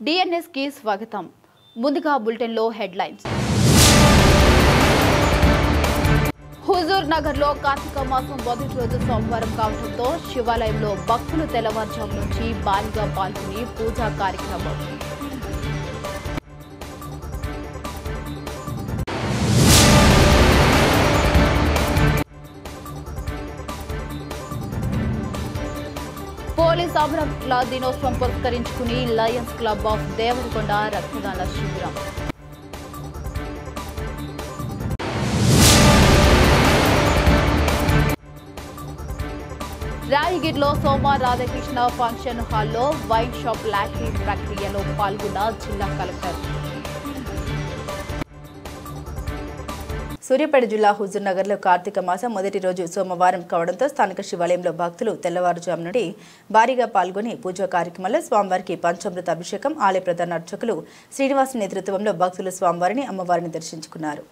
DNS కి స్వాగతం. ముందుగా బులెటిన్ లో హెడ్లైన్స్. హుజూర్ నగర్ లో కార్తీక మాసం మొదటి రోజు సోమవారం కావడంతో శివాలయంలో భక్తులు తెల్లవారుజాము నుంచి భారీగా పాల్గొని పూజా కార్యక్రమం. పోలీస్ అమరవీరుల దినోత్సవం పురస్కరించుకుని లయన్స్ క్లబ్ ఆఫ్ దేవరకొండ రక్తదాన శిబిరం. రాయగిరిలో సోమ రాధాకృష్ణ ఫంక్షన్ హాల్లో వైన్ షాప్ లాటరీ ప్రక్రియలో పాల్గొన్న జిల్లా కలెక్టర్. సూర్యాపేట జిల్లా హుజూర్ నగర్లో కార్తీక మాసం మొదటి రోజు సోమవారం కావడంతో స్థానిక శివాలయంలో భక్తులు తెల్లవారుజాము నుండి భారీగా పాల్గొని పూజా కార్యక్రమంలో స్వామివారికి పంచామృత అభిషేకం ఆలయ ప్రధాన అర్చకులు శ్రీనివాస్ నేతృత్వంలో భక్తులు స్వామివారిని అమ్మవారిని దర్శించుకున్నారు.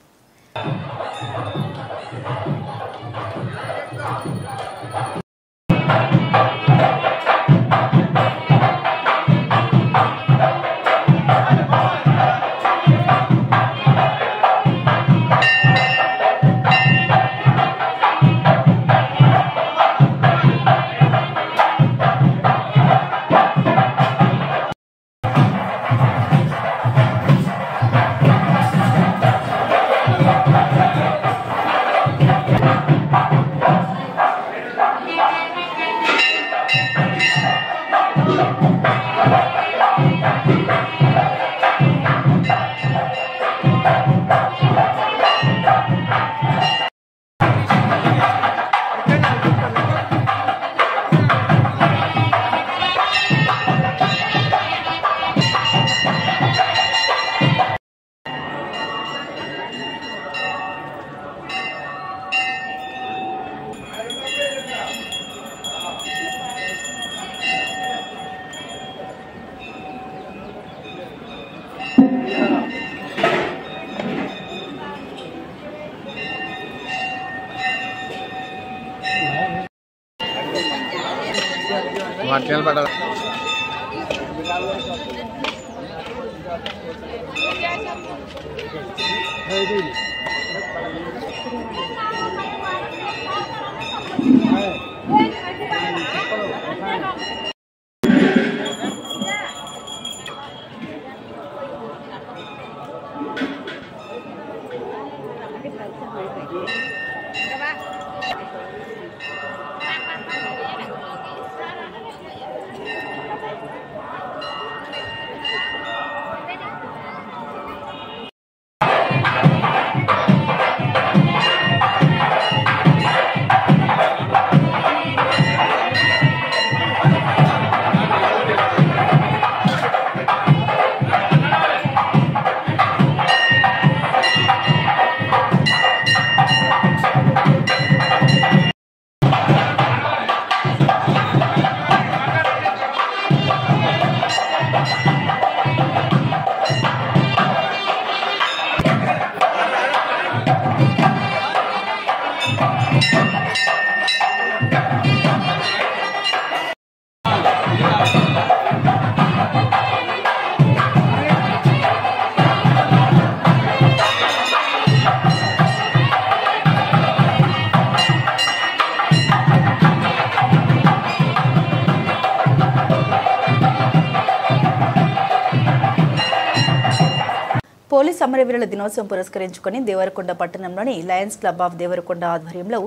పోలీస్ అమరవీరుల దినోత్సవం పురస్కరించుకుని దేవరకొండ పట్టణంలోని లయన్స్ క్లబ్ ఆఫ్ దేవరకొండ ఆధ్వర్యంలో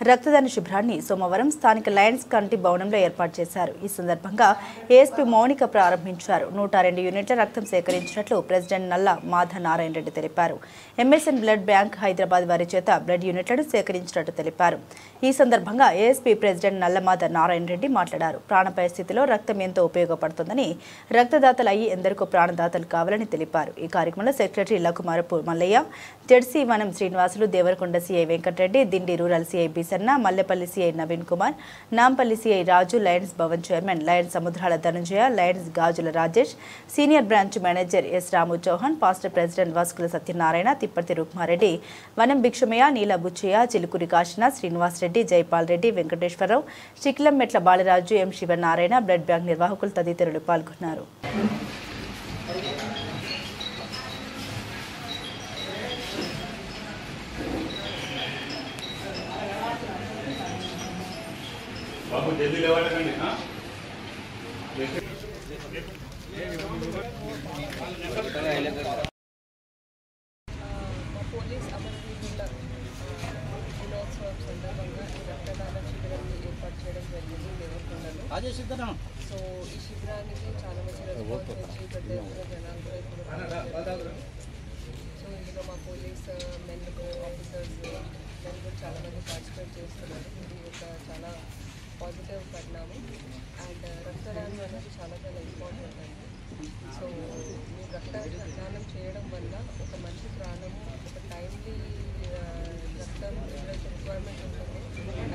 రక్తదాన శిబిరాన్ని సోమవారం స్థానిక లయన్స్ కమిటీ భవనంలో ఏర్పాటు చేశారు. ఈ సందర్భంగా ఏఎస్పీ మౌనిక ప్రారంభించారు. 102 యూనిట్ల రక్తం సేకరించినట్లు ప్రెసిడెంట్ నల్ల మాధ నారాయణ రెడ్డి తెలిపారు. ఎంఎస్ఎన్ బ్లడ్ బ్యాంక్ హైదరాబాద్ వారి చేత బ్లడ్ యూనిట్లను సేకరించినట్టు తెలిపారు. ఈ సందర్భంగా ఏఎస్పీ ప్రెసిడెంట్ నల్లమాధ నారాయణ రెడ్డి మాట్లాడారు. ప్రాణాపాయ స్థితిలో రక్తం ఎంతో ఉపయోగపడుతుందని, రక్తదాతలు అయ్యి ఎందరికో ప్రాణదాతలు కావాలని తెలిపారు. ఈ కార్యక్రమంలో secretary Lakumarapu Mallaiah, ZC Vanam Srinivasulu, Devarakonda CI Venkatareddy, Dindi rural CI Bisanna, Mallepalli CI Naveen Kumar, Nampally CI Raju, lions Bhavan chairman lions Samudrala Dhananjaya, lions Gajula Rajesh, senior branch manager S Ramu Chauhan, past president Vaskula Satyanarayana, Thipparthi Rukmareddy, Vanam Bhikshamaiah, నీల బుచ్చయ్య, చిలుకూరి కాశీనాథ్, శ్రీనివాస్ రెడ్డి, జైపాల్ రెడ్డి, వెంకటేశ్వరరావు, శిఖిలం మెట్ల బాలరాజు, ఎం శివనారాయణ, బ్లడ్ బ్యాంక్ నిర్వాహకులు తదితరులు పాల్గొన్నారు. పోలీస్ అమరవీరుల దినోత్సవం సందర్భంగా ఈ రక్తదాన శిబిరాన్ని ఏర్పాటు చేయడం జరిగింది దేవరకొండలో. సో ఈ శిబిరానికి చాలా మంచి రెస్పాన్స్ వచ్చి పెద్ద ఎత్తున జనాలు కూడా ఇప్పుడు సో ఇందులో మా పోలీస్ మెన్ ఆఫీసర్స్ మెన్ కూడా చాలా మంది పార్టిసిపేట్ చేస్తున్నారు. ఇది ఒక చాలా పాజిటివ్ పరిణామం. అండ్ రక్తదానం అనేది చాలా చాలా ఇంపార్టెంట్ అండి. సో మీరు రక్తదానం చేయడం వల్ల ఒక మంచి ప్రాణము, ఒక టైమ్లీ రక్తం ఎవరైతే రిక్వైర్మెంట్ ఉంటుందో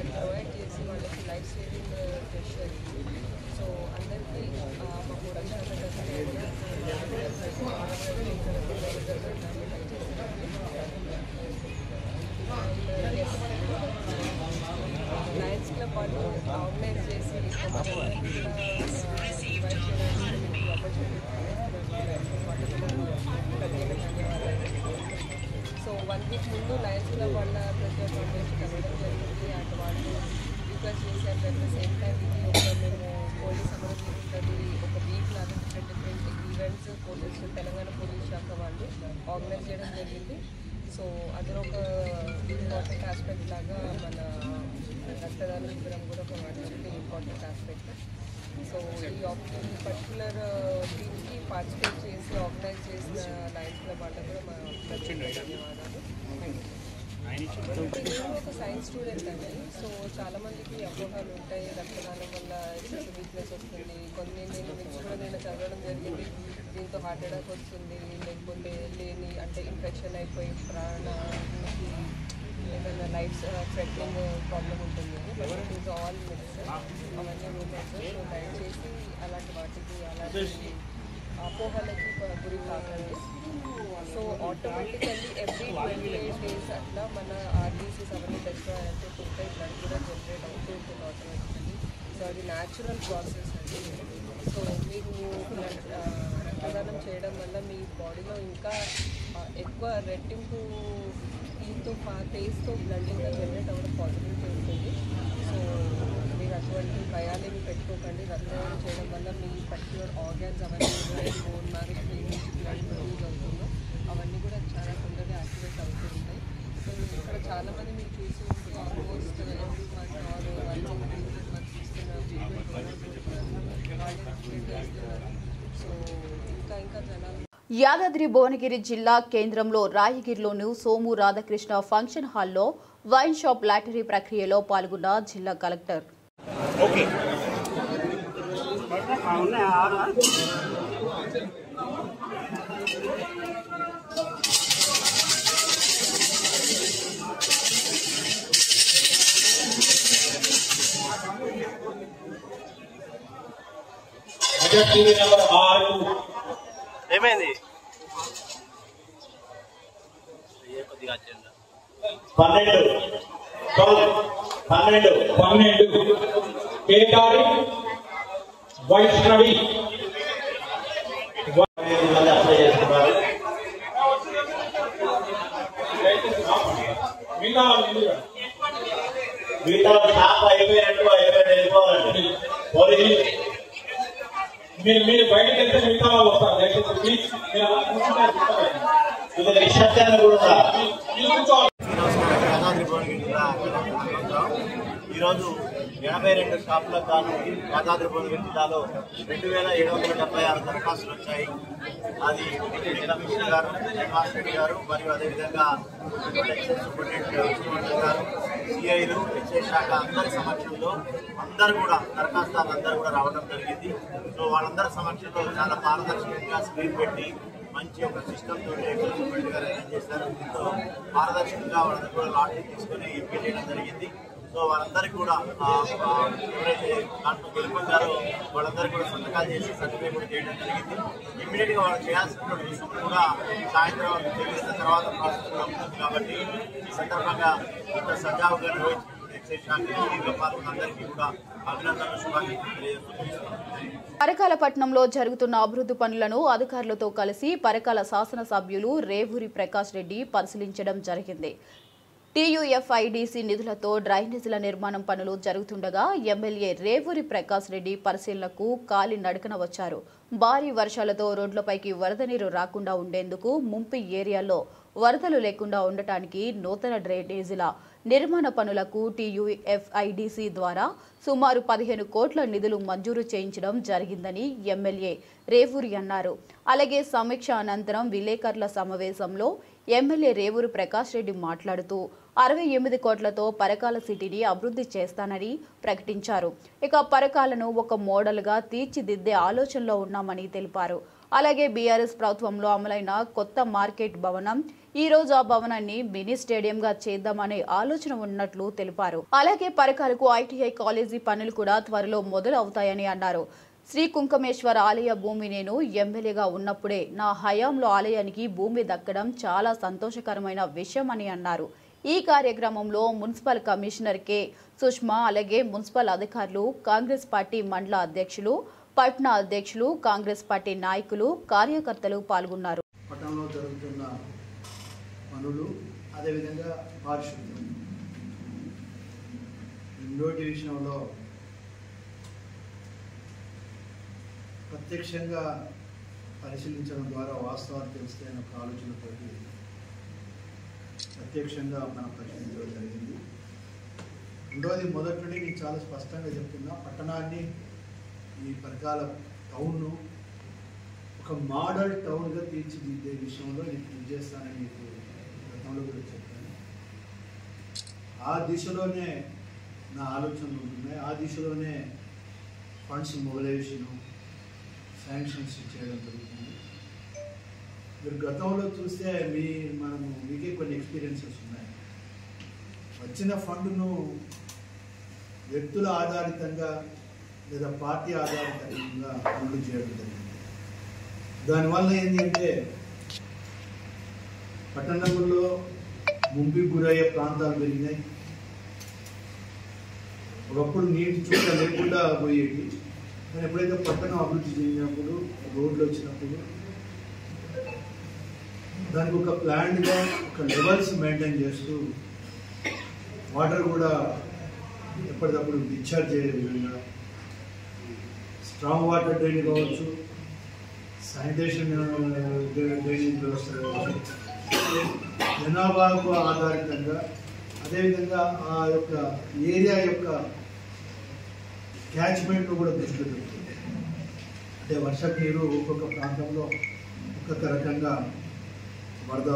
అది ప్రొవైడ్ చేసి వాళ్ళకి లైఫ్ సేవింగ్ జెస్చర్. సో అందరికీ మా ప్రొడక్షన్ లయన్స్ క్లబ్ వాళ్ళు ఆర్గనైజ్ చేసి సో 1 వీక్ ముందు లయన్స్ క్లబ్ వాళ్ళ ప్రతి ఒక్క ఫౌండేషన్ కలవడం జరిగింది. అండ్ వాళ్ళు రిక్వెస్ట్ చేశారు. అట్ ద సేమ్ టైం ఇది ఒక మేము పోలీస్ అమరవీరులది ఒక వీక్ లాగా different events police Telangana police శాఖ వాళ్ళు ఆర్గనైజ్ చేయడం జరిగింది. సో అదొక ఒక ఇంపార్టెంట్ ఆస్పెక్ట్ లాగా మన రక్తదాన శిబిరం కూడా ఒక ఇంపార్టెంట్ ఆస్పెక్ట్. సో ఈ పర్టికులర్ దీనికి పార్టిసిపేట్ చేసి ఆర్గనైజ్ చేసిన లయన్స్ క్లబ్ వాళ్ళకి కూడా మా ధన్యవాదాలు. నేను ఒక సైన్స్ స్టూడెంట్ అండి. సో చాలామందికి అపోహలు ఉంటాయి, రక్తదానం వల్ల ఎక్సెసివ్ వీక్నెస్ వస్తుంది. కొన్ని నేను మిక్స్ కూడా నేను చదవడం జరిగింది, దీంతో హార్ట్ అటాక్ వస్తుంది, లేకపోతే లేని అంటే ఇన్ఫెక్షన్ అయిపోయి ప్రాణానికి ఏదైనా లైఫ్ థ్రెటనింగ్ ప్రాబ్లం ఉంటుంది. But it is all mix, అవన్నీ రూమర్స్. సో దయచేసి అలాంటి వాటికి అలాంటి అపోహలకి గురి కాకండి. సో ఆటోమేటికల్లీ ఎవ్రీ 28 days అట్లా మన ఆర్బీసీస్ అవన్నీ డిస్ట్రాయ్ అంటే ఉంటాయి, బ్లడ్ కూడా జనరేట్ అవుతూ ఉంటుంది ఆటోమేటికల్లీ. సో అది న్యాచురల్ ప్రాసెస్ అండి. సో మీరు రక్తదానం చేయడం వల్ల మీ బాడీలో ఇంకా ఎక్కువ రెట్టింపు దీంతో టేస్ట్తో బ్లడ్ ఇంకా జనరేట్ అవ్వడం పాసిబిలిటీ ఉంటుంది. సో మీరు అటువంటి భయాలేమి పెట్టుకోకండి. రక్తదానం చేయడం వల్ల మీ పర్టికులర్ ఆర్గాన్స్ అవన్నీ బోన్ మ్యారో బ్లడ్ ప్రొడ్యూస్ అవుతుందో అవన్నీ కూడా చాలా తొందరగా యాక్టివేట్ అవుతూ ఉంటాయి. సో ఇక్కడ చాలామంది మీరు చూసి ఉంటుంది, almost every month or 1 month ఇస్తున్నారు. సో ఇంకా జనాలు యాదాద్రి భువనగిరి జిల్లా కేంద్రంలో రాయగిరిలోని సోము రాధాకృష్ణ ఫంక్షన్ హాల్లో వైన్ షాప్ లాటరీ ప్రక్రియలో పాల్గొన్న జిల్లా కలెక్టర్. ఏమైంది? 12 కేటారి వైష్ణవి మిగతా షాప్ అయిపోయినట్టు వెళ్ళిపోవాలండి. మీరు బయటకు వెళ్తే మిగతా వాళ్ళు వస్తారు. దయచేసి ఇది నిశ్శబ్దాన్ని కూడా ఈరోజు 82 షాపులకు గాను యాదాద్రి భువనగిరి జిల్లాలో 2776 దరఖాస్తులు వచ్చాయి. అది డిప్యూటీ కమిషనర్ గారు శ్రీనివాస్ రెడ్డి గారు మరియు అదేవిధంగా ఎక్సైజ్ సూపరింటెండెంట్ గారు, సిఐలు, ఎక్సైజ్ శాఖ అందరి సమక్షంలో అందరూ కూడా దరఖాస్తుదారులందరూ కూడా రావడం జరిగింది. సో వాళ్ళందరి సమక్షంలో చాలా పారదర్శకంగా స్క్రీన్ పెట్టి మంచి ఒక సిస్టమ్ తోటి ఎక్సైజ్ సూపరింటెండెంట్ గారు అరేంజ్ చేశారు. దీంతో పారదర్శకంగా వాళ్ళందరూ కూడా లాటరీ తీసుకుని ఎంపిక చేయడం జరిగింది. సో వాళ్ళందరికీ కూడా ఎవరైతే దాంట్లో గెలుపొందారో వాళ్ళందరికీ కూడా సంతకాలు చేసి సర్టిఫికేట్ కూడా చేయడం జరిగింది. ఇమ్మీడియట్గా వాళ్ళు చేయాల్సినటువంటి రుసుము కూడా సాయంత్రం చెల్లిస్తున్న తర్వాత ప్రాసెస్ కూడా ఉంటుంది. కాబట్టి ఈ సందర్భంగా ఇంత సజావుగా నిర్వహించినటువంటి ఎక్సైజ్ శాఖ వ్యాపారులందరికీ కూడా అభినందనలు, శుభాకాంక్షలు తెలియజేస్తున్నాను. పరకాలపట్నంలో జరుగుతున్న అభివృద్ధి పనులను అధికారులతో కలిసి పరకాల శాసనసభ్యులు రేవూరి ప్రకాష్ రెడ్డి పరిశీలించడం జరిగింది. టీయూఎఫ్ఐడిసి నిధులతో డ్రైనేజీల నిర్మాణం పనులు జరుగుతుండగా ఎమ్మెల్యే రేవూరి ప్రకాష్ రెడ్డి పరిశీలనకు కాలి నడకన వచ్చారు. భారీ వర్షాలతో రోడ్లపైకి వరద నీరు రాకుండా ఉండేందుకు ముంపు ఏరియాల్లో వరదలు లేకుండా ఉండటానికి నూతన డ్రైనేజీల నిర్మాణ పనులకు టీయూఎఫ్ఐడిసి ద్వారా సుమారు 15 కోట్ల నిధులు మంజూరు చేయించడం జరిగిందని ఎమ్మెల్యే రేవూరి అన్నారు. అలాగే సమీక్ష అనంతరం విలేకరుల సమావేశంలో ఎమ్మెల్యే రేవూరి ప్రకాష్ రెడ్డి మాట్లాడుతూ 68 కోట్లతో పరకాల సిటీని అభివృద్ధి చేస్తానని ప్రకటించారు. ఇక పరకాలను ఒక మోడల్గా తీర్చిదిద్దే ఆలోచనలో ఉన్నామని తెలిపారు. అలాగే బీఆర్ఎస్ ప్రభుత్వంలో అమలైన కొత్త మార్కెట్ భవనం ఈ రోజు ఆ భవనాన్ని మినీ స్టేడియంగా చేద్దామనే ఆలోచన ఉన్నట్లు తెలిపారు. అలాగే పరకాలకు ఐటీఐ కాలేజీ పనులు కూడా త్వరలో మొదలు అవుతాయని అన్నారు. శ్రీ కుంకుమేశ్వర ఆలయ భూమి నేను ఎమ్మెల్యేగా ఉన్నప్పుడే నా హయాంలో ఆలయానికి భూమి దక్కడం చాలా సంతోషకరమైన విషయం అని అన్నారు. ఈ కార్యక్రమంలో మున్సిపల్ కమిషనర్ కె సుష్మా, అలాగే మున్సిపల్ అధికారులు, కాంగ్రెస్ పార్టీ మండల అధ్యక్షులు, పట్నా అధ్యక్షులు, కాంగ్రెస్ పార్టీ నాయకులు, కార్యకర్తలు పాల్గొన్నారు. పట్టణంలో జరుగుతున్న పనులు, అదేవిధంగా పారిశుద్ధ్యం, రెండోటి విషయంలో ప్రత్యక్షంగా పరిశీలించడం ద్వారా వాస్తవాలు తెలిస్తే ఒక ఆలోచనతో ప్రత్యక్షంగా మనం పరిశీలించడం జరిగింది. రెండోది, మొదటి నుండి నేను చాలా స్పష్టంగా చెప్తున్నా, పట్టణాన్ని, ఈ పరకాల టౌన్ను ఒక మోడల్ టౌన్గా తీర్చిదిద్దే విషయంలో నేను కృషి చేస్తానని మీకు గతంలో కూడా చెప్పాను. ఆ దిశలోనే నా ఆలోచనలు ఉంటున్నాయి. ఆ దిశలోనే ఫండ్స్ మొబిలైజేషను, శాంక్షన్స్ చేయడం జరుగుతుంది. మీరు గతంలో చూస్తే మీకే కొన్ని ఎక్స్పీరియన్సెస్ ఉన్నాయి. వచ్చిన ఫండ్ను వ్యక్తుల ఆధారితంగా లేదా పార్టీ ఆధారితంగా పనులు చేయడం జరిగింది. దానివల్ల ఏంటి అంటే పట్టణంలో ముంపు గురయ్యే ప్రాంతాలు పెరిగినాయి. ఒకప్పుడు నీటి చుక్క లేకుండా పోయేది. కానీ ఎప్పుడైతే పట్టణం అభివృద్ధి చెందినప్పుడు, రోడ్లు వచ్చినప్పుడు దానికి ఒక ప్లాన్గా ఒక లెవెల్స్ మెయింటైన్ చేస్తూ వాటర్ కూడా ఎప్పటికప్పుడు డిశ్చార్జ్ అయ్యే విధంగా స్ట్రాంగ్ వాటర్ డ్రైనేజ్ కావచ్చు, శానిటేషన్ డ్రైనేజ్ వ్యవస్థ కావచ్చు, జనాభాకు ఆధారితంగా, అదేవిధంగా ఆ యొక్క ఏరియా యొక్క క్యాచ్మెంట్ను కూడా దృష్టిలో పెడుతుంది. అంటే వర్షపు నీరు ఒక్కొక్క ప్రాంతంలో ఒక్కొక్క రకంగా వరద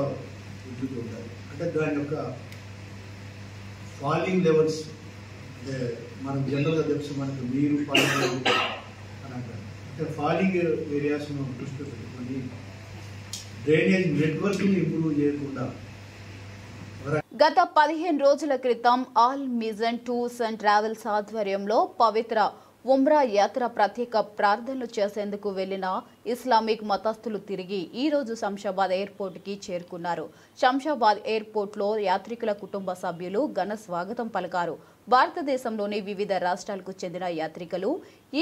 ఉద్దుతుంటాయి. అంటే దాని యొక్క ఫాలింగ్ లెవెల్స్, అంటే మనం జనరల్గా తెలుసు, మనకు నీరు ఫాలింగ్ అని అంటారు. అంటే ఫాలింగ్ ఏరియాస్ను దృష్టిలో పెట్టుకొని డ్రైనేజ్ నెట్వర్క్ని ఇంప్రూవ్ చేయకుండా. గత 15 రోజుల క్రితం all Mizan tours and travels ఆధ్వర్యంలో పవిత్ర ఉమ్రా యాత్ర ప్రత్యేక ప్రార్థనలు చేసేందుకు వెళ్లిన ఇస్లామిక్ మతస్థులు తిరిగి ఈ రోజు శంషాబాద్ ఎయిర్పోర్టుకి చేరుకున్నారు. శంషాబాద్ ఎయిర్పోర్ట్లో యాత్రికుల కుటుంబ సభ్యులు ఘన స్వాగతం పలికారు. భారతదేశంలోని వివిధ రాష్ట్రాలకు చెందిన యాత్రికులు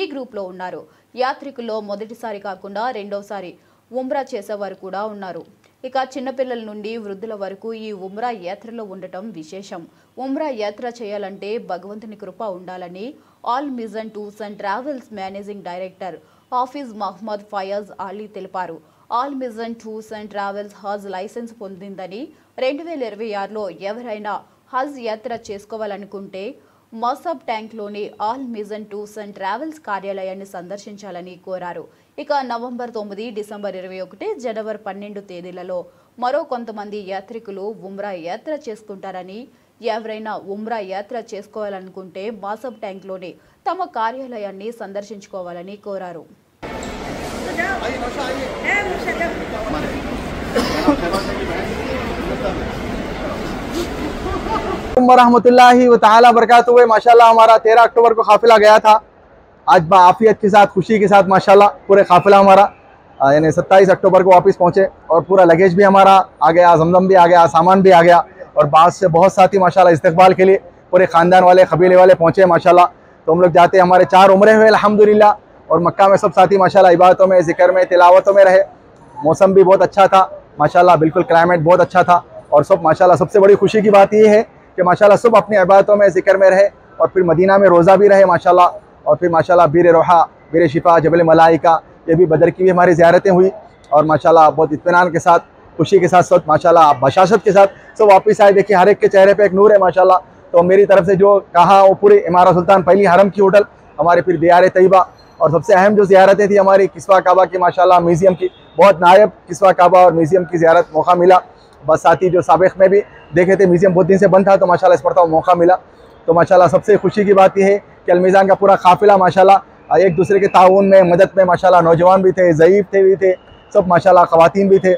ఈ గ్రూప్లో ఉన్నారు. యాత్రికుల్లో మొదటిసారి కాకుండా రెండోసారి ఉమ్రా చేసేవారు కూడా ఉన్నారు. ఇక చిన్నపిల్లల నుండి వృద్ధుల వరకు ఈ ఉమ్రా యాత్రలో ఉండటం విశేషం. ఉమ్రా యాత్ర చేయాలంటే భగవంతుని కృప ఉండాలని Al Mizan tours and travels managing director Hafeez Mohammed Fayaz Ali తెలిపారు. Al Mizan tours and travels Hajj licence పొందిందని 2026లో ఎవరైనా హజ్ యాత్ర చేసుకోవాలనుకుంటే మసబ్ ట్యాంక్లోని Al Mizan tours and travels కార్యాలయాన్ని సందర్శించాలని కోరారు. ఇక నవంబర్ 9, డిసెంబర్ 21, జనవరి 12 తేదీలలో మరో కొంతమంది యాత్రికులు ఉమ్రా యాత్ర చేసుకుంటారని, ఎవరైనా ఉమ్రా యాత్ర చేసుకోవాలనుకుంటే మసబ్ ట్యాంక్లోని తమ కార్యాలయాన్ని సందర్శించుకోవాలని కోరారు. रहमतुल्लाहि व तआला बरकातुहू। माशाल्लाह हमारा 13 अक्टूबर को काफिला गया था। आज आफियत के साथ, खुशी के साथ माशाल्लाह पूरे काफिला हमारा यानी 27 अक्टूबर को वापस पहुंचे और पूरा लगेज भी हमारा आ गया, जमजम भी आ गया, सामान भी आ गया और बाद से बहुत साथी माशाल्लाह इस्तकबाल के लिए पूरे ख़ानदान वाले, कबीले वाले पहुंचे माशाल्लाह। तो हम लोग जाते हमारे 4 उम्रे हुए अल्हम्दुलिल्लाह और मक्का में सब साथी माशाल्लाह इबादतों में, जिक्र में, तिलावतों में रहे। मौसम भी बहुत अच्छा था माशाल्लाह, बिल्कुल क्लाइमेट बहुत अच्छा था। और सब माशाल्लाह सबसे बड़ी खुशी की बात ये है कि माशाल्लाह सब अपनी इबादतों में ज़िक्र में रहे और फिर मदीना में रोज़ा भी रहे माशाल्लाह। और फिर माशाल्लाह बीर रोहा, बीर शिफा, जबल मलाइका, ये भी बदर की भी हमारी ज़ियारतें हुई और माशाल्लाह बहुत इत्मीनान के साथ, खुशी के साथ सब माशाल्लाह बशाशत के साथ सब वापस आए। देखिए हर एक के चेहरे पे एक नूर है माशाल्लाह। तो मेरी तरफ से जो कहा वो पूरी इमारत सुल्तान पहली हरम की होटल, हमारे फिर दियार तैयबा, और सबसे अहम जो ज़ियारतें थी हमारी किस्वा काबा की माशाल्लाह, म्यूज़ियम की, बहुत नायब किस्वा काबा और म्यूज़ियम की ज़ियारत मौका मिला। बस साथ ही जो साबिक़ में भी देखे थे म्यूज़ियम बहुत दिन से बंद था, तो माशाल्लाह इस मरतबा मौका मिला। तो माशाल्लाह सबसे खुशी की बात यह है कि अलमीज़ान का पूरा काफ़िला माशाल्लाह एक दूसरे के ताउन में, मदद में माशाल्लाह नौजवान भी थे, ज़ईफ़ थे सब माशाल्लाह, ख़वातीन भी थे।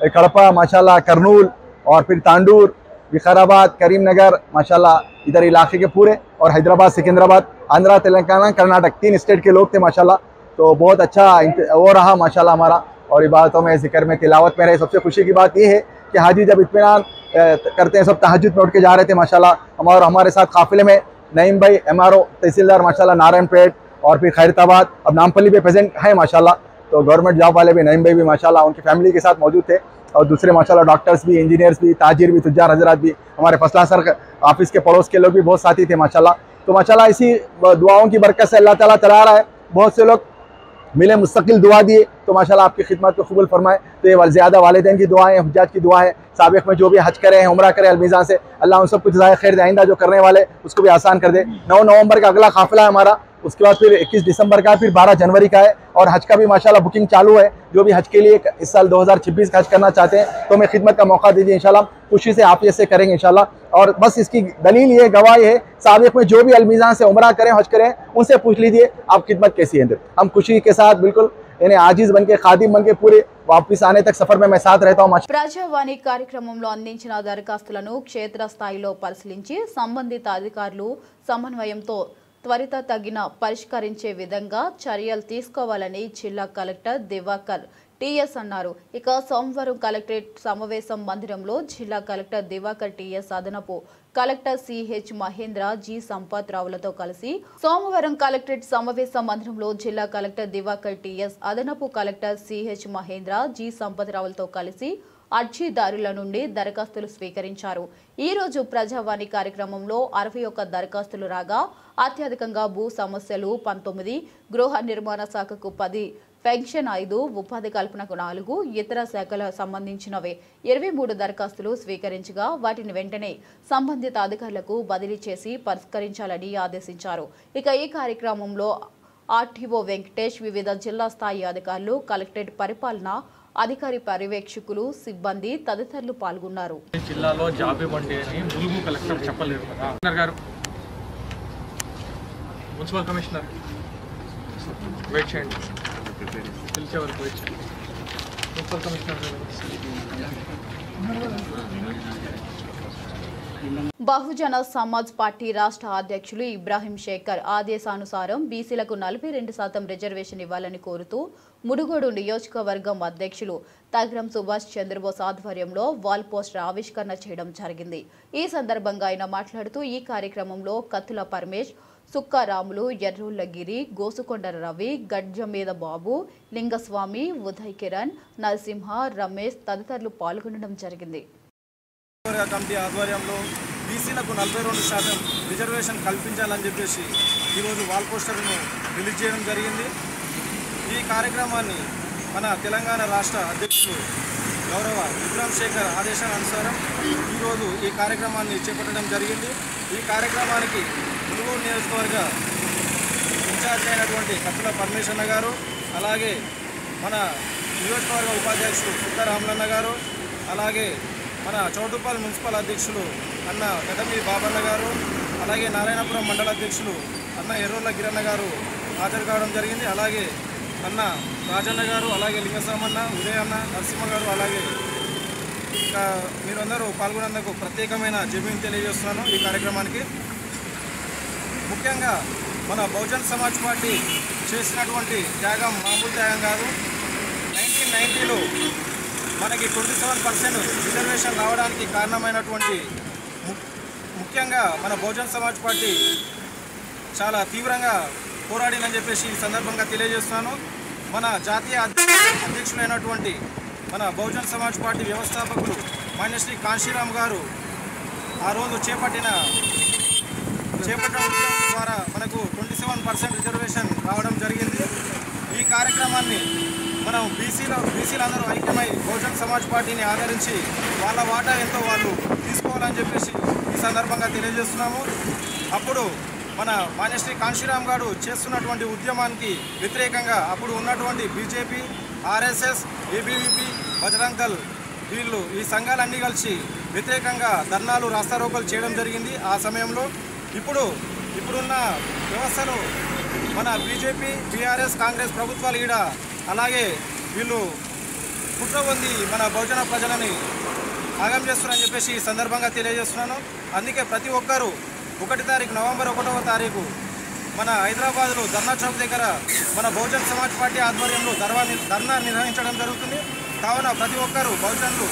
कड़पा माशाल्लाह, करनूल और फिर तांडूर, विकाराबाद, करीमनगर माशाल्लाह इधर इलाके के पूरे, और हैदराबाद, सिकंदराबाद, आंध्रा, तेलंगाना, कर्नाटक 3 स्टेट के लोग थे माशाल्लाह। तो बहुत अच्छा वो रहा माशाल्लाह हमारा, और इबादतों में, ज़िक्र में, तिलावत में रहे। सबसे खुशी की बात ये है कि हाजी जब इत्मीनान करते हैं, सब तहज्जुद में उठ के जा रहे थे माशाल्लाह। हमारे साथ काफ़िले में नईम भाई MRO तहसीलदार माशाल्लाह नारायणपेट और फिर खैरताबाद, अब नामपल्ली पे प्रेजेंट है माशाल्लाह। तो गवर्नमेंट जॉब वाले भी नईम भाई भी माशाल्लाह उनकी फैमिली के साथ मौजूद थे, और दूसरे माशाल्लाह डॉक्टर्स भी, इंजीनियर्स भी, ताजिर भी, तुज्जार हजरात भी, हमारे फसला सर ऑफिस के पड़ोस के लोग भी बहुत साथी थे माशाल्लाह। तो माशाल्लाह इसी दुआओं की बरकत से अल्लाह ताला चला रहा है। बहुत से लोग मिले, मुस्तकिल दुआ दिए, तो माशाल्लाह आपकी खिदमत को कबूल फरमाए। तो ये ज़्यादा वालिदैन की दुआएं, हुज्जाज की दुआएं, साबिक़ में जो भी हज करे हैं, उम्रा करे अलमीज़ान से, अल्लाह उन सब कुछ ज़ाय खैर दे, आइंदा जो करने वाले उसको भी आसान कर दे। 9 नवंबर का अगला काफ़िला है हमारा, उसके बाद फिर 21 दिसंबर का, फिर 12 जनवरी का है, और हज का भी माशाल्लाह बुकिंग चालू है। जो भी हज के लिए इस साल 2026 का हज करना चाहते हैं तो हमें खिदमत का मौका दीजिए इंशाल्लाह, खुशी से आफियत से करेंगे इंशाल्लाह। और बस इसकी दलील ये, गवाही है, साबिक़ में जो भी अलमीज़ान से उम्रा करें, हज करें, उनसे पूछ लीजिए आप खिदमत कैसी है। हम खुशी के साथ बिल्कुल यानी आजिज़ बन के, खादिम बन के पूरे वापस आने तक सफर में मैं साथ रहता हूँ। ప్రజావాణి కార్యక్రమంలో అందించిన దరఖాస్తులను క్షేత్రస్థాయిలో పరిశీలించి సంబంధిత అధికారులు సమన్వయంతో త్వరితగిన పరిష్కరించే విధంగా చర్యలు తీసుకోవాలని జిల్లా కలెక్టర్ దివాకర్ టీఎస్ అన్నారు. ఇక సోమవారం కలెక్టరేట్ సమావేశం మందిరంలో జిల్లా కలెక్టర్ దివాకర్ టీఎస్ అదనపు collector CH Mahendra G Sampath రావులతో కలిసి సోమవారం కలెక్టరేట్ సమావేశ మందిరంలో జిల్లా కలెక్టర్ దివాకర్ టీఎస్ అదనపు collector CH Mahendra G Sampath రావులతో కలిసి అర్జీదారుల నుండి దరఖాస్తులు స్వీకరించారు. ఈ రోజు ప్రజావాణి కార్యక్రమంలో 61 దరఖాస్తులు రాగా అత్యధికంగా భూ సమస్యలు 19, గృహ నిర్మాణ శాఖకు 10, పెన్షన్ 5, ఉపాధి కల్పనకు 4, ఇతర శాఖలకు సంబంధించినవే 23 దరఖాస్తులు స్వీకరించగా వాటిని వెంటనే సంబంధిత అధికారులకు బదిలీ చేసి పరిష్కరించాలని ఆదేశించారు. ఇక ఈ కార్యక్రమంలో ఆర్టీఓ వెంకటేష్, వివిధ జిల్లా స్థాయి అధికారులు, కలెక్టరేట్ పరిపాలన అధికారి, పర్యవేక్షకులు, సిబ్బంది తదితరులు పాల్గొన్నారు. జిల్లాలో జాబ్ ఇవ్వండి అని ములుగు కలెక్టర్ చెప్పలేరు కదా. కమిషనర్ గారు, మున్సిపల్ కమిషనర్ వెయిట్ చేయండి, పిలిచే వరకు వెయిట్ చేయండి. Municipal commissioner Bahujan Samaj party రాష్ట్ర అధ్యక్షులు ఇబ్రాహీం శేఖర్ ఆదేశానుసారం బీసీలకు 42% రిజర్వేషన్ ఇవ్వాలని కోరుతూ ముడుగోడు నియోజకవర్గం అధ్యక్షులు తగ్రం సుభాష్ చంద్రబోస్ ఆధ్వర్యంలో వాల్ పోస్టర్ ఆవిష్కరణ చేయడం జరిగింది. ఈ సందర్భంగా ఆయన మాట్లాడుతూ ఈ కార్యక్రమంలో కత్తుల పరమేష్, సుక్కారాములు, ఎర్రోళ్లగిరి, గోసుకొండ రవి, గడ్జమీద బాబు, లింగస్వామి, ఉదయ్ కిరణ్, నరసింహ, రమేష్ తదితరులు పాల్గొనడం జరిగింది. కమిటీ ఆధ్వర్యంలో బీసీలకు 42% రిజర్వేషన్ కల్పించాలని చెప్పేసి ఈరోజు వాల్ పోస్టర్ను రిలీజ్ చేయడం జరిగింది. ఈ కార్యక్రమాన్ని మన తెలంగాణ రాష్ట్ర అధ్యక్షులు గౌరవ ఇబ్రాహీం శేఖర్ ఆదేశానుసారం ఈరోజు ఈ కార్యక్రమాన్ని చేపట్టడం జరిగింది. ఈ కార్యక్రమానికి ములుగు నియోజకవర్గ ఇన్ఛార్జ్ అయినటువంటి కత్తుల పరమేశ్వరన్న గారు, అలాగే మన నియోజకవర్గ ఉపాధ్యక్షులు సుక్కారాములన్న గారు, అలాగే మన చౌటుప్పల్ మున్సిపల్ అధ్యక్షులు అన్న గదమి బాబన్న గారు, అలాగే నారాయణపురం మండల అధ్యక్షులు అన్న ఎర్రోళ్ళ గిరన్న గారు హాజరు కావడం జరిగింది. అలాగే అన్న రాజన్న గారు, అలాగే లింగస్వామన్న, ఉదయ్ అన్న, నరసింహ గారు, అలాగే ఇంకా మీరందరూ పాల్గొనేందుకు ప్రత్యేకమైన జైభీం తెలియజేస్తున్నాను. ఈ కార్యక్రమానికి ముఖ్యంగా మన బహుజన్ సమాజ్ పార్టీ చేసినటువంటి త్యాగం మామూలు త్యాగం కాదు. 1990లో మనకి 27% రిజర్వేషన్ రావడానికి కారణమైనటువంటి ముఖ్యంగా మన బహుజన్ సమాజ్ పార్టీ చాలా తీవ్రంగా పోరాడిందని చెప్పేసి ఈ సందర్భంగా తెలియజేస్తున్నాను. మన జాతీయ అధ్యక్షులైనటువంటి మన బహుజన్ సమాజ్ పార్టీ వ్యవస్థాపకులు మాన్యశ్రీ కాంశీరామ్ గారు ఆ రోజు చేపట్టిన ఉద్యమం ద్వారా మనకు 27% రిజర్వేషన్ రావడం జరిగింది. ఈ కార్యక్రమాన్ని మనం బీసీలందరూ ఐక్యమై బహుజన్ సమాజ్ పార్టీని ఆదరించి వాళ్ళ వాటా ఎంతో వాళ్ళు తీసుకోవాలని చెప్పేసి ఈ సందర్భంగా తెలియజేస్తున్నాము. అప్పుడు మన మాన్యశ్రీ కాంశీరామ్ గారు చేస్తున్నటువంటి ఉద్యమానికి వ్యతిరేకంగా అప్పుడు ఉన్నటువంటి BJP, RSS, ABVP, Bajrang Dal వీళ్ళు ఈ సంఘాలన్నీ కలిసి వ్యతిరేకంగా ధర్నాలు, రాస్తారోకోలు చేయడం జరిగింది. ఆ సమయంలో ఇప్పుడున్న వ్యవస్థలో మన బీజేపీ, బీఆర్ఎస్, కాంగ్రెస్ ప్రభుత్వాలు ఈడ అలాగే వీళ్ళు కుట్ర పొంది మన బహుజన ప్రజలని ఆగం చేస్తున్నారని చెప్పేసి ఈ సందర్భంగా తెలియజేస్తున్నాను. అందుకే ప్రతి ఒక్కరూ 1 తారీఖు నవంబర్ 1వ తారీఖు మన హైదరాబాద్లో ధర్నా చౌక్ దగ్గర మన బహుజన్ సమాజ్ పార్టీ ఆధ్వర్యంలో ధర్నా నిర్వహించడం జరుగుతుంది. కావున ప్రతి ఒక్కరూ బహుజనులు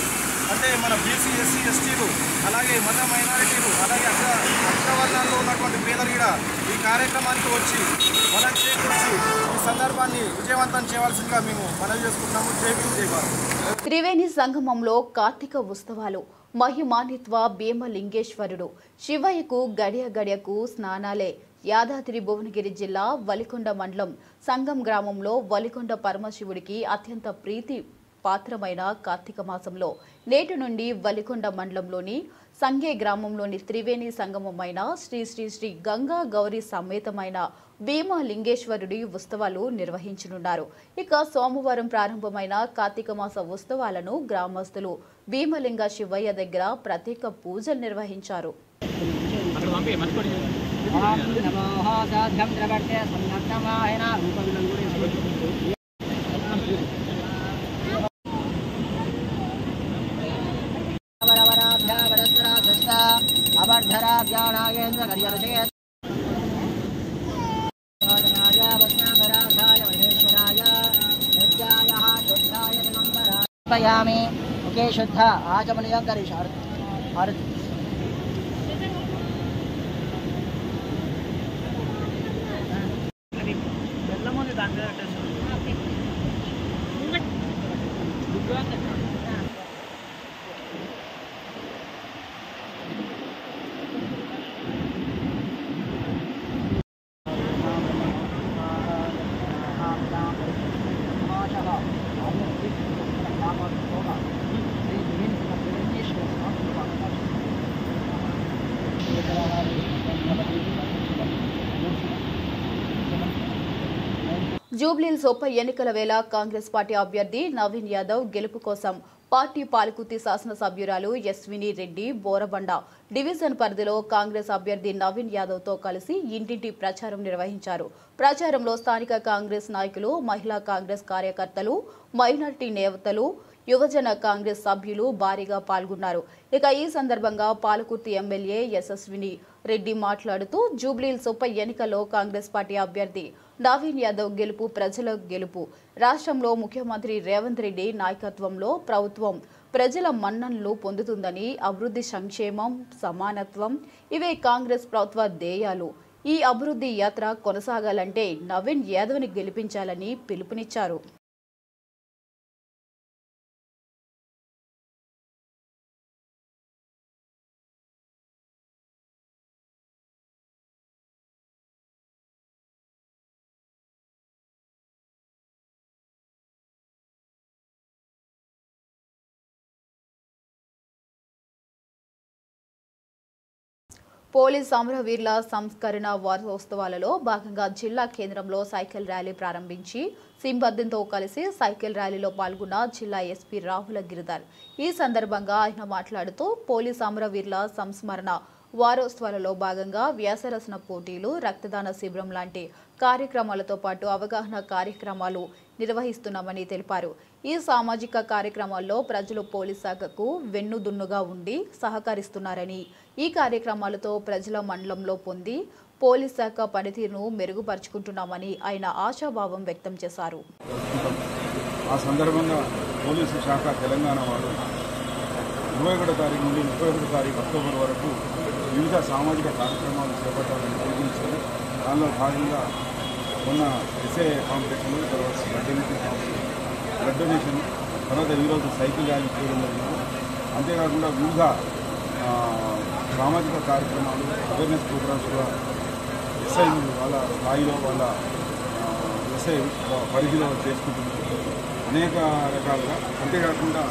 అంటే మన బీసీ, ఎస్సీ, ఎస్టీలు అలాగే మత మైనారిటీలు అలాగే అగ్రవర్ణాల్లో ఉన్నటువంటి పేదలు కూడా ఈ కార్యక్రమానికి వచ్చి మనం చేకూర్చి ఈ సందర్భాన్ని విజయవంతం చేయవలసిందిగా మేము మనవి చేసుకుంటున్నాము. జై భీమ్, జై భారత్. త్రివేణి సంగమంలో కార్తీక ఉత్సవాలు. మహిమాన్విత్వ భీమలింగేశ్వరుడు శివయ్యకు గడియకు స్నానాలే. యాదాద్రి భువనగిరి జిల్లా వలికొండ మండలం సంగం గ్రామంలో వలికొండ పరమశివుడికి అత్యంత ప్రీతి పాత్రమైన కార్తీక మాసంలో నేటి నుండి వలికొండ మండలంలోని సంగే గ్రామంలోని త్రివేణి సంగమమైన శ్రీ శ్రీ శ్రీ గంగా గౌరీ సమేతమైన భీమలింగేశ్వరుడి ఉత్సవాలు నిర్వహించనున్నారు. ఇక సోమవారం ప్రారంభమైన కార్తీక మాస ఉత్సవాలను గ్రామస్తులు భీమలింగ శివయ్య దగ్గర ప్రత్యేక పూజలు నిర్వహించారు. ओके शुद्ध आचमनीय करी జూబ్లీహిల్స్ ఉప ఎన్నికల వేళ కాంగ్రెస్ పార్టీ అభ్యర్థి నవీన్ యాదవ్ గెలుపు కోసం పార్టీ పాలకుర్తి శాసనసభ్యురాలు యశ్విని రెడ్డి బోరబండ డివిజన్ పరిధిలో కాంగ్రెస్ అభ్యర్థి నవీన్ యాదవ్తో కలిసి ఇంటింటి ప్రచారం నిర్వహించారు. ప్రచారంలో స్థానిక కాంగ్రెస్ నాయకులు, మహిళా కాంగ్రెస్ కార్యకర్తలు, మైనార్టీ నేతలు, యువజన కాంగ్రెస్ సభ్యులు భారీగా పాల్గొన్నారు. ఇక ఈ సందర్భంగా పాలకుర్తి ఎమ్మెల్యే యశస్విని రెడ్డి మాట్లాడుతూ జూబ్లీహిల్స్ ఉప ఎన్నికల్లో కాంగ్రెస్ పార్టీ అభ్యర్థి నవీన్ యాదవ్ గెలుపు ప్రజల గెలుపు. రాష్ట్రంలో ముఖ్యమంత్రి రేవంత్ రెడ్డి నాయకత్వంలో ప్రభుత్వం ప్రజల మన్ననలు పొందుతుందని, అభివృద్ధి, సంక్షేమం, సమానత్వం ఇవే కాంగ్రెస్ ప్రభుత్వ ధ్యేయాలు. ఈ అభివృద్ధి యాత్ర కొనసాగాలంటే నవీన్ యాదవ్ని గెలిపించాలని పిలుపునిచ్చారు. పోలీస్ అమరవీరుల సంస్కరణ వారోత్సవాలలో భాగంగా జిల్లా కేంద్రంలో సైకిల్ ర్యాలీ ప్రారంభించి సింబద్దంతో కలిసి సైకిల్ ర్యాలీలో పాల్గొన్న జిల్లా ఎస్పీ రాహుల గిరిధర్. ఈ సందర్భంగా ఆయన మాట్లాడుతూ పోలీస్ అమరవీరుల సంస్మరణ వారోత్సవాలలో భాగంగా వ్యాసరచన పోటీలు, రక్తదాన శిబిరం లాంటి కార్యక్రమాలతో పాటు అవగాహన కార్యక్రమాలు నిర్వహిస్తున్నామని తెలిపారు. ఈ సామాజిక కార్యక్రమాల్లో ప్రజలు పోలీస్ శాఖకు వెన్నుదున్నుగా ఉండి సహకరిస్తున్నారని, ఈ కార్యక్రమాలతో ప్రజల మండలంలో పొంది పోలీస్ శాఖ పనితీరును మెరుగుపరుచుకుంటున్నామని ఆయన ఆశాభావం వ్యక్తం చేశారు. ఆ సందర్భంగా పోలీసు శాఖ తెలంగాణ వారు 21 తారీఖు నుండి 31 తారీఖు అక్టోబర్ వరకు వివిధ సామాజిక కార్యక్రమాలు చేపట్టాలని నిర్ణయించారు. దానిలో భాగంగా మొన్న ఎస్ఏ కాంపిటీషన్లు, తర్వాత బ్లడ్ డొనేషన్, తర్వాత ఈరోజు సైకిల్ ర్యాలీ చేయడం జరిగింది. అంతేకాకుండా వివిధ సామాజిక కార్యక్రమాలు అవేర్నెస్ ప్రోగ్రామ్స్ కూడా ఎస్ఐ వాళ్ళ స్థాయిలో వాళ్ళ ఎస్ఐ పరిధిలో చేసుకుంటున్నారు అనేక రకాలుగా. అంతేకాకుండా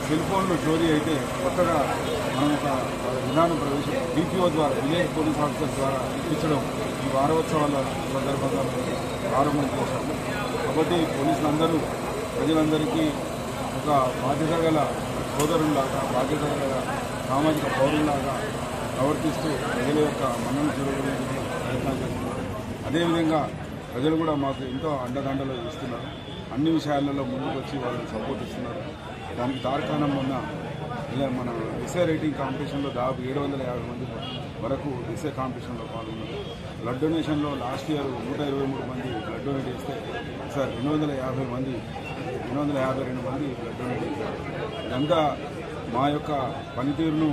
సెల్ ఫోన్లో చోరీ అయితే కొత్తగా మనం ఒక విధానం ప్రవేశం డిపిఓ ద్వారా విలేజ్ పోలీస్ ఆఫీసర్ ద్వారా ఇప్పించడం ఈ వారోత్సవాల సందర్భంగా ప్రారంభం చేశాము. కాబట్టి పోలీసులందరూ ప్రజలందరికీ ఒక బాధ్యత గల సోదరుల్లాగా బాధ్యత గల సామాజిక పౌరుల్లాగా ప్రవర్తిస్తూ ప్రజల యొక్క మన్నను చూడడానికి ప్రయత్నాలు చేస్తున్నారు. అదేవిధంగా ప్రజలు కూడా మాకు ఎంతో అండదండలు ఇస్తున్నారు. అన్ని విషయాలలో ముందుకు వచ్చి వాళ్ళని సపోర్ట్ ఇస్తున్నారు. దానికి తార్కాణం ఉన్న ఇలా మన ఎస్ఐ రైటింగ్ కాంపిటీషన్లో దాదాపు 750 మంది వరకు ఎస్ఐ కాంపిటీషన్లో పాల్గొన్నారు. బ్లడ్ డొనేషన్లో లాస్ట్ ఇయర్ 123 మంది బ్లడ్ డొనేట్ చేస్తే సార్ 252 మంది బ్లడ్ డొనేట్ చేశారు. ఇదంతా మా యొక్క పనితీరును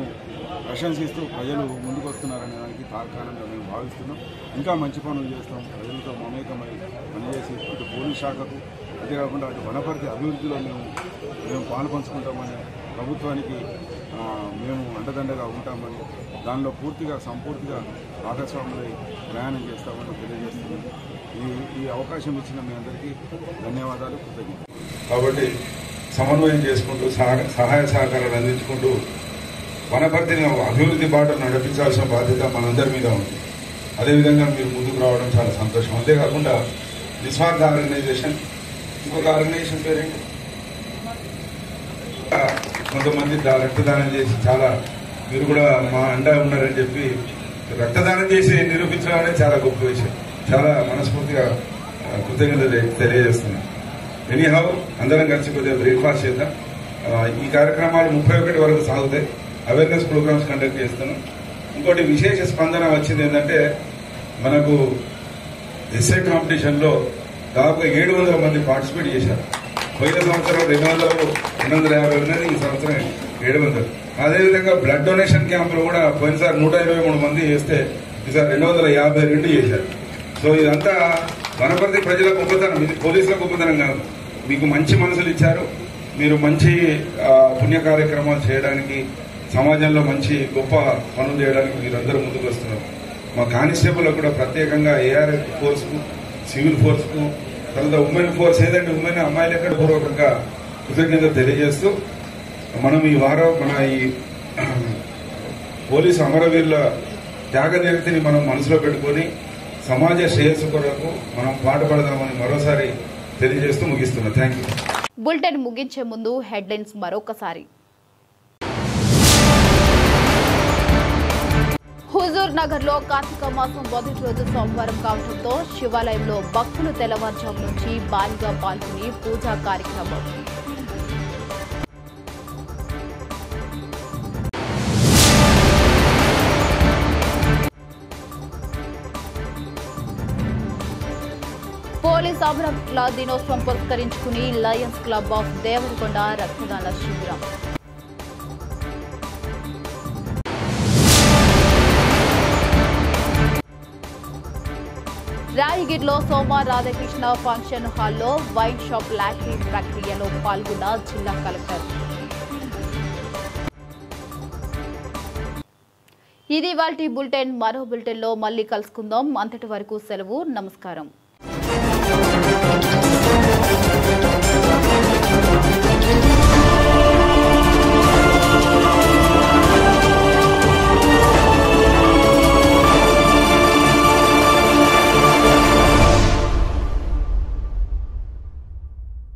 ప్రశంసిస్తూ ప్రజలు ముందుకు వస్తున్నారనే దానికి తార్కాణంగా మేము భావిస్తున్నాం. ఇంకా మంచి పనులు చేస్తాం, ప్రజలతో మమేకమై పనిచేసి అటు పోలీస్ శాఖకు అంతేకాకుండా అటు వనపర్తి అభివృద్ధిలో మేము పాల్పంచుకుంటామని ప్రభుత్వానికి మేము అండదండగా ఉంటామని దానిలో సంపూర్తిగా భాగస్వాములై ప్రయాణం చేస్తామని తెలియజేస్తున్నాం. ఈ అవకాశం ఇచ్చిన మీ అందరికీ ధన్యవాదాలు, కృతజ్ఞతలు. కాబట్టి సమన్వయం చేసుకుంటూ సహాయ సహకారాలు అందించుకుంటూ వనపర్తిని అభివృద్ధి బాటను నడిపించాల్సిన బాధ్యత మనందరి మీద ఉంది. అదేవిధంగా మీరు ముందుకు రావడం చాలా సంతోషం. అంతేకాకుండా నిస్వార్థ ఆర్గనైజేషన్, ఇంకొక ఆర్గనైజేషన్ పేరేంటి, కొంతమంది రక్తదానం చేసి చాలా మీరు కూడా మా అండా ఉన్నారని చెప్పి రక్తదానం చేసి నిరూపించడం అనేది చాలా గొప్ప విషయం. చాలా మనస్ఫూర్తిగా కృతజ్ఞతలు తెలియజేస్తున్నాం. ఎనీహౌ అందరం కలిసి కొద్దిగా బ్రేక్ఫాస్ట్ చేద్దాం. ఈ కార్యక్రమాలు 31 వరకు సాగుతాయి. అవేర్నెస్ ప్రోగ్రామ్స్ కండక్ట్ చేస్తున్నాం. ఇంకోటి విశేష స్పందన వచ్చింది ఏంటంటే మనకు ఎస్ఐ కాంపిటీషన్లో దాదాపు 700 మంది పార్టిసిపేట్ చేశారు. పోయిన సంవత్సరం 250 ఉన్నది, ఈ సంవత్సరం 700. అదేవిధంగా బ్లడ్ డొనేషన్ క్యాంపులు కూడా పోయినసారి 123 మంది చేస్తే ఈసారి 252 చేశారు. సో ఇదంతా వనపర్తి ప్రజల గొప్పతనం, ఇది పోలీసుల గొప్పతనం కాదు. మీకు మంచి మనసులు ఇచ్చారు, మీరు మంచి పుణ్య కార్యక్రమాలు చేయడానికి, సమాజంలో మంచి గొప్ప పనులు చేయడానికి మీరందరూ ముందుకు వస్తున్నారు. మా కానిస్టేబుల్ కూడా ప్రత్యేకంగా ఏఆర్ఎఫ్ ఫోర్స్కు, సివిల్ ఫోర్స్కు, తర్వాత ఉమెన్ ఫోర్స్ ఏదంటే ఉమెన్ అమ్మాయిలు ఎక్కడ పూర్వకంగా కృతజ్ఞత తెలియజేస్తూ మనం ఈ వారం మన ఈ పోలీసు అమరవీరుల త్యాగనిరతిని మనం మనసులో పెట్టుకొని సమాజ శ్రేయస్సు కొరకు మనం పాటుపడదామని మరోసారి తెలియజేస్తూ ముగిస్తున్నాం. Thank you. బులెటిన్ ముగించే ముందు హెడ్లైన్స్ మరొకసారి. హుజూర్ నగర్ లో కార్తీక మాసం మొదటి రోజు సోమవారం కావడంతో శివాలయంలో భక్తులు తెల్లవారుజాము నుంచి భారీగా పాల్గొని పూజా కార్యక్రమం. పోలీస్ అమరవీరుల దినోత్సవం పురస్కరించుకుని లయన్స్ క్లబ్ ఆఫ్ దేవరకొండ రక్తదాన శిబిరం. రాయగిరిలో సోమ రాధాకృష్ణ ఫంక్షన్ హాల్లో వైన్ షాప్ లాటరీ ప్రక్రియలో పాల్గొన్న జిల్లా కలెక్టర్. ఇది ఇవాల్టి బులెటిన్. మరో బులెటిన్లో మళ్ళీ కలుసుకుందాం. అంతటి వరకు సెలవు. నమస్కారం.